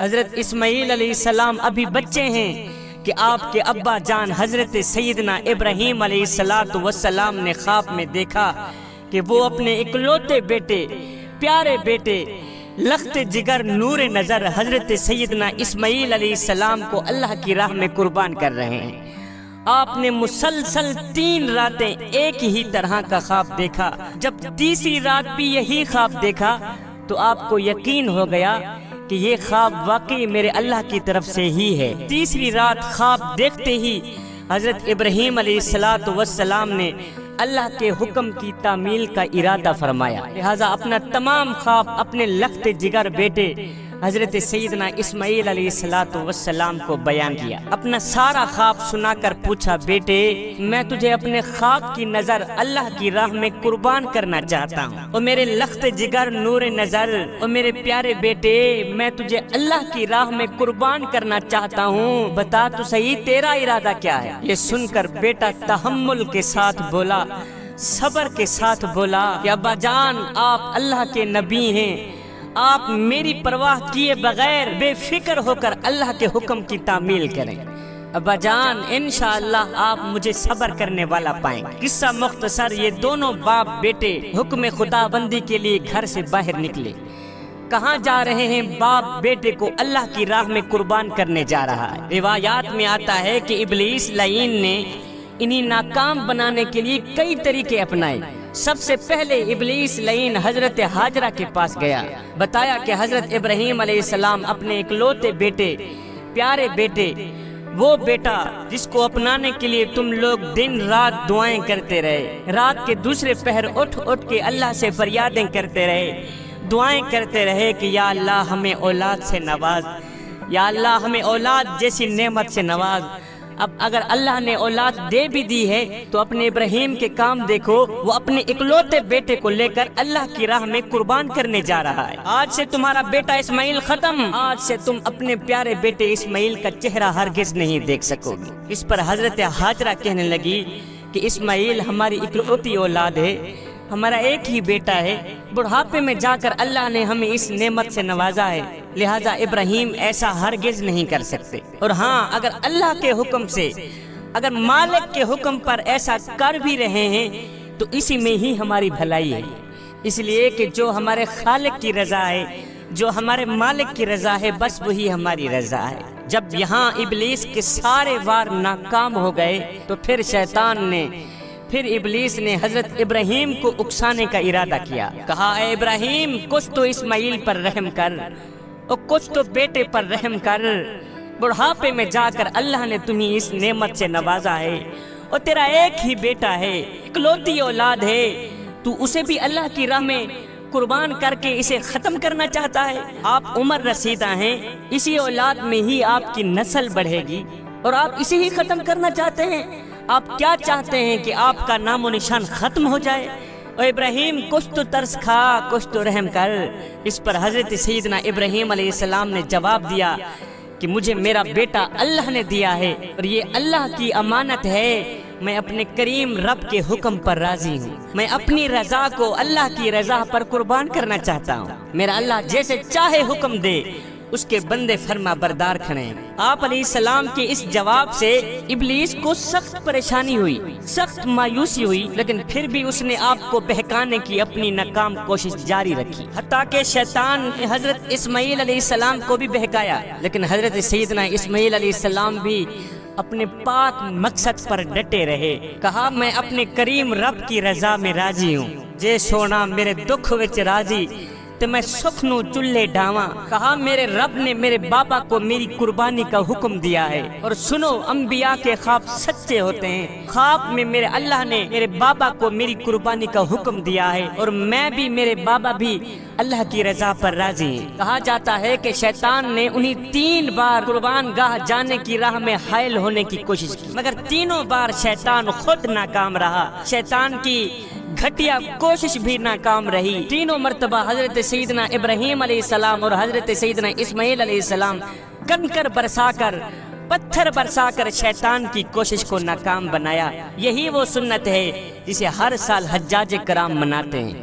حضرت اسماعیل علیہ السلام ابھی بچے ہیں کہ آپ کے ابا جان حضرت سیدنا ابراہیم علیہ السلام نے خواب میں دیکھا کہ وہ اپنے اکلوتے بیٹے، پیارے بیٹے، لخت جگر نور نظر حضرت سیدنا اسماعیل علیہ السلام کو اللہ کی راہ میں قربان کر رہے ہیں۔ آپ نے مسلسل 3 راتیں ایک ہی طرح کا خواب دیکھا۔ جب تیسری رات بھی یہی خواب دیکھا تو آپ کو یقین ہو گیا کہ یہ خواب واقعی میرے اللہ کی طرف سے ہی ہے۔ تیسری رات خواب دیکھتے ہی حضرت ابراہیم علیہ السلام نے اللہ کے حکم کی تعمیل کا ارادہ فرمایا، لہذا اپنا تمام خواب اپنے لخت جگر بیٹے حضرت سیدنا اسماعیل علیہ السلام کو بیان کیا۔ اپنا سارا خواب سنا کر پوچھا، بیٹے میں تجھے اپنے خواب کی نظر اللہ کی راہ میں قربان کرنا چاہتا ہوں، اور میرے لخت جگر نور نظر اور میرے پیارے بیٹے میں تجھے اللہ کی راہ میں قربان کرنا چاہتا ہوں، بتا تو صحیح تیرا ارادہ کیا ہے؟ یہ سن کر بیٹا تحمل کے ساتھ بولا، صبر کے ساتھ بولا کہ ابا جان آپ اللہ کے نبی ہیں، آپ میری پرواہ کیے بغیر بے فکر ہو کر اللہ کے حکم کی تعمیل کریں۔ ابا جان انشاءاللہ آپ مجھے صبر کرنے والا پائیں۔ قصہ مختصر، یہ دونوں باپ بیٹے حکم خدا بندی کے لیے گھر سے باہر نکلے۔ کہاں جا رہے ہیں؟ باپ بیٹے کو اللہ کی راہ میں قربان کرنے جا رہا ہے۔ روایات میں آتا ہے کہ ابلیس لعین نے انہیں ناکام بنانے کے لیے کئی طریقے اپنائے۔ سب سے پہلے ابلیس لعین حضرت ہاجرہ کے پاس گیا، بتایا کہ حضرت ابراہیم علیہ السلام اپنے اکلوتے بیٹے، پیارے بیٹے، وہ بیٹا جس کو اپنانے کے لیے تم لوگ دن رات دعائیں کرتے رہے، رات کے دوسرے پہر اٹھ اٹھ کے اللہ سے فریادیں کرتے رہے، دعائیں کرتے رہے کہ یا اللہ ہمیں اولاد سے نواز، یا اللہ ہمیں اولاد جیسی نعمت سے نواز۔ اب اگر اللہ نے اولاد دے بھی دی ہے تو اپنے ابراہیم کے کام دیکھو، وہ اپنے اکلوتے بیٹے کو لے کر اللہ کی راہ میں قربان کرنے جا رہا ہے۔ آج سے تمہارا بیٹا اسماعیل ختم، آج سے تم اپنے پیارے بیٹے اسماعیل کا چہرہ ہرگز نہیں دیکھ سکو گے۔ اس پر حضرت ہاجرہ کہنے لگی کہ اسماعیل ہماری اکلوتی اولاد ہے، ہمارا ایک ہی بیٹا ہے، بڑھاپے میں جا کر اللہ نے ہمیں اس نعمت سے نوازا ہے، لہذا ابراہیم ایسا ہرگز نہیں کر سکتے۔ اور ہاں اگر اللہ کے حکم سے، اگر مالک کے حکم پر ایسا کر بھی رہے ہیں تو اسی میں ہی ہماری بھلائی ہے، اس لیے کہ جو ہمارے خالق کی رضا ہے، جو ہمارے مالک کی رضا ہے، بس وہی ہماری رضا ہے۔ جب یہاں ابلیس کے سارے وار ناکام ہو گئے تو پھر ابلیس نے حضرت ابراہیم کو اکسانے کا ارادہ کیا، کہا اے ابراہیم کچھ تو اسماعیل پر رحم کر اور کچھ تو بیٹے پر رحم کر، بڑھاپے میں جا کر اللہ نے تمہیں اس نعمت سے نوازا ہے اور تیرا ایک ہی بیٹا ہے، اکلوتی اولاد ہے، تو اسے بھی اللہ کی راہ میں قربان کر کے اسے ختم کرنا چاہتا ہے۔ آپ عمر رسیدہ ہیں، اسی اولاد میں ہی آپ کی نسل بڑھے گی اور آپ اسے ہی ختم کرنا چاہتے ہیں۔ آپ کیا چاہتے ہیں کہ آپ کا نام و نشان ختم ہو جائے؟ اور ابراہیم کچھ تو ترس کھا، کچھ تو رحم کر۔ اس پر حضرت سیدنا ابراہیم علیہ السلام نے جواب دیا کہ مجھے میرا بیٹا اللہ نے دیا ہے اور یہ اللہ کی امانت ہے، میں اپنے کریم رب کے حکم پر راضی ہوں، میں اپنی رضا کو اللہ کی رضا پر قربان کرنا چاہتا ہوں، میرا اللہ جیسے چاہے حکم دے اس کے بندے فرما بردار کھڑے۔ آپ علیہ السلام کے اس جواب سے ابلیس کو سخت پریشانی ہوئی، سخت مایوسی ہوئی، لیکن پھر بھی اس نے آپ کو بہکانے کی اپنی ناکام کوشش جاری رکھی، حتیٰ کہ شیطان نے حضرت اسماعیل علیہ السلام کو بھی بہکایا، لیکن حضرت سیدنا اسماعیل علیہ السلام بھی اپنے پاک مقصد پر ڈٹے رہے۔ کہا میں اپنے کریم رب کی رضا میں راضی ہوں، جے سونا میرے دکھ وچ راضی تے میں سکھ نو چلے ڈاواں۔ کہا میرے رب نے میرے بابا کو میری قربانی کا حکم دیا ہے، اور سنو انبیاء کے خواب سچے ہوتے ہیں، خواب میں میرے اللہ نے میرے بابا کو میری قربانی کا حکم دیا ہے اور میں بھی میرے بابا بھی اللہ کی رضا پر راضی ہیں۔ کہا جاتا ہے کہ شیطان نے انہیں 3 بار قربان گاہ جانے کی راہ میں حائل ہونے کی کوشش کی، مگر تینوں بار شیطان خود ناکام رہا، شیطان کی گھٹیا کوشش بھی ناکام رہی۔ تینوں مرتبہ حضرت سیدنا ابراہیم علیہ السلام اور حضرت سیدنا اسماعیل علیہ السلام کنکر برسا کر، پتھر برسا کر شیطان کی کوشش کو ناکام بنایا۔ یہی وہ سنت ہے جسے ہر سال حجاج کرام مناتے ہیں۔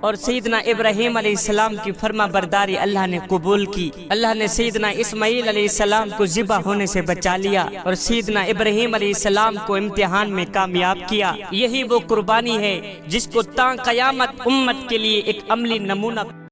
اور سیدنا ابراہیم علیہ السلام کی فرما برداری اللہ نے قبول کی۔ اللہ نے سیدنا اسماعیل علیہ السلام کو ذبح ہونے سے بچا لیا اور سیدنا ابراہیم علیہ السلام کو امتحان میں کامیاب کیا۔ یہی وہ قربانی ہے جس کو تا قیامت امت کے لیے ایک عملی نمونہ